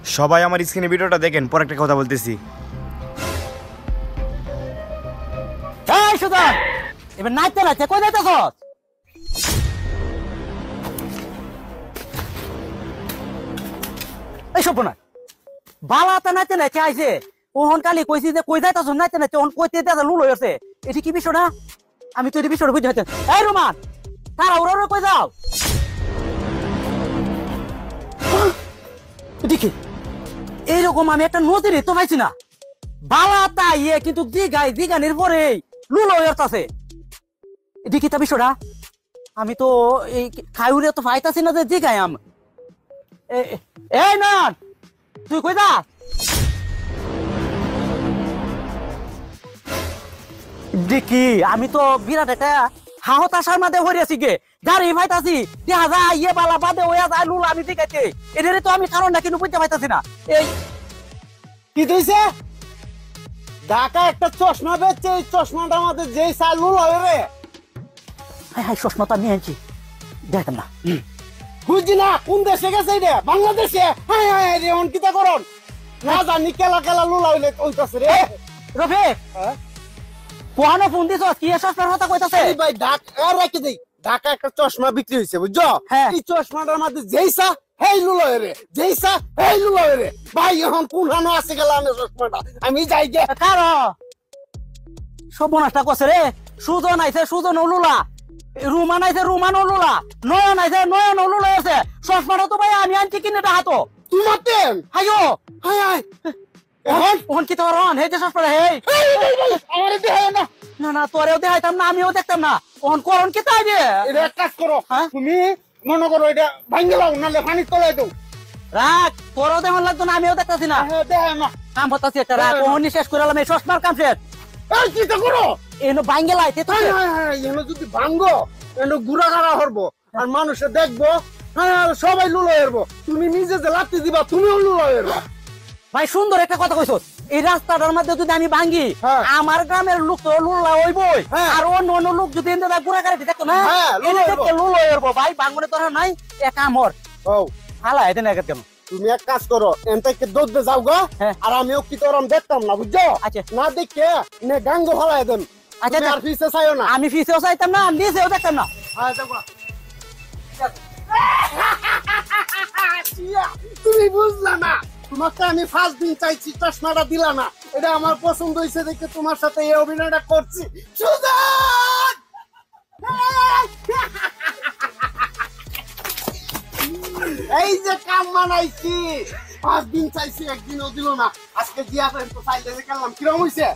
সবাই আমার স্ক্রিনে ভিডিওটা দেখেন, পর একটা কথা বলতেছি। এই সুজন, এবার নাচতে নাচতে কই যাইতেছ? এই সব না বালাতে নাচতে নাচতে আইছে, ওহন কালি কইছি যে কই যাইতেছ নাচতে নাচতে, ওহন কইতে দেয়া লুল হইছে। এটি কি বিষয় না? আমি তো এই বিষয়টা বুঝতে পারছি। এই রোমান, তারা ওরা কই যাও? দেখি এইরকম আমি একটা নদীরে তো পাইছি না। বালাতা ইয়ে কিন্তু জিগানির পরে লুল হইতাছে। দেখি তা বিষয়টা আমি তো এই খাইউরে তো পাইতাছি না যে জিগাই আম। এই না তুই কই যা? দেখি আমি তো বিরাট একটা হাহতাশার মাঝে হরিয়াছি গে, গাড়ি পাইতাছি দেখা যায় ইয়ে বালা বাদে হইয়া যায় লুল আমি দিকাইতে। এদের তো আমি কারণটা কিন্তু বুঝতে পাইতাছি না। এই কি দিছে? ঢাকা একটা চশমা বেচছে, এই চশমাটা আমাদের যেই সাল লুল হবে রে। হাই হাই চশমা তো আমি আনছি, দেখেন না বুঝছি না কোন দেশে গেছে রে? বাংলাদেশে। হাই হাই রে, অন কিতা করন না জানি কেলা কেলা লুল হইলে কইতাছে রে। রফিক কোহানো ফোন দিছ কি চশমার কথা কইতাছে? এই ভাই ঢাকা রেখে দেই, ঢাকা একটা চশমা বিক্রি হইছে বুঝছো? হ্যাঁ। এই চশমাটার মধ্যে যেই সা হেই লুল হয় রে, যেই সা হেই লুল হয় রে। ভাই এখন কোন হানো আছে গেল আমি চশমাটা আমি যাই গে। কারো সর্বনাশটা করছে রে। সুজন আইছে সুজন অলুলা, রুমান আইছে রুমান অলুলা, নয়ন আইছে নয়ন অলুলা আছে। চশমাটা তো ভাই আমি আনছি কিনে হাতো তোমার তেন হাইও হাই হাই এখন ওহন কি তোর হে যে চশমাটা হেই আমারে দেখায় না। না না তোরেও দেখাইতাম না, আমিও দেখতাম না। ওহন করন কি তাই রে? এটা এক কাজ করো, হ্যাঁ? তুমি মনে করো এটা ভাঙ্গে লাও, নাহলে পানি তলায় দাও। রাখ, তোরও দেখান লাগতো না, আমিও দেখতাছি না। হ্যাঁ দেখায় না। কাম হতাছি একটা রাখ, ওহনি শেষ করে এই চশমার কাম শেষ। এই চিন্তা করো। এনো বাইঙ্গে লাইতে তো হ্যাঁ হ্যাঁ হ্যাঁ, এনে যদি ভাঙ্গো এনে গুড়া গাড়া হরবো আর মানুষে দেখবো। হ্যাঁ আর সবাই লুলো হরবো, তুমি নিজে যে লাত্তি দিবা তুমিও লুলো হরবা। ভাই সুন্দর একটা কথা কইছো। এই রাস্তাটার মধ্যে যদি আমি ভাঙ্গি, হ্যাঁ। আমার গ্রামের লোক তো লুল্লা হইবই, হ্যাঁ। আর অন্য অন্য লোক যদি এনে গুড়া গাড়ি দেখতো না, হ্যাঁ, লুলো এনে হইবো। দেখতে লুল হইব। ভাই বাঙ্গনে তোর নাই এক আমর ও হালা এতে না কেন? তুমি এক কাজ করো, এনতে দৌড়তে যাও গা। হ্যাঁ। আর আমিও কি তোরম দেখতাম না বুঝছো? আচ্ছা। না দেখে নে গাঙ্গ ফলাই দেন। আচ্ছা, তুমি আর পিছে চাইও না। আমি ফিসেও চাইতাম না, নিচেও দেখতাম না। হ্যাঁ দেখো তুমি বুঝলা না, তোমাকে আমি 5 দিন চাইছি, চশমাটা দিলা না। এটা আমার পছন্দ হয়েছে দেখে তোমার সাথে এই অভিনয়টা করছি। সুজন এই যে কাম বানাইছি, 5 দিন চাইছি, একদিনও দিল না। আজকে দিয়া তো চাইলে যে কালাম কিরম হয়েছে।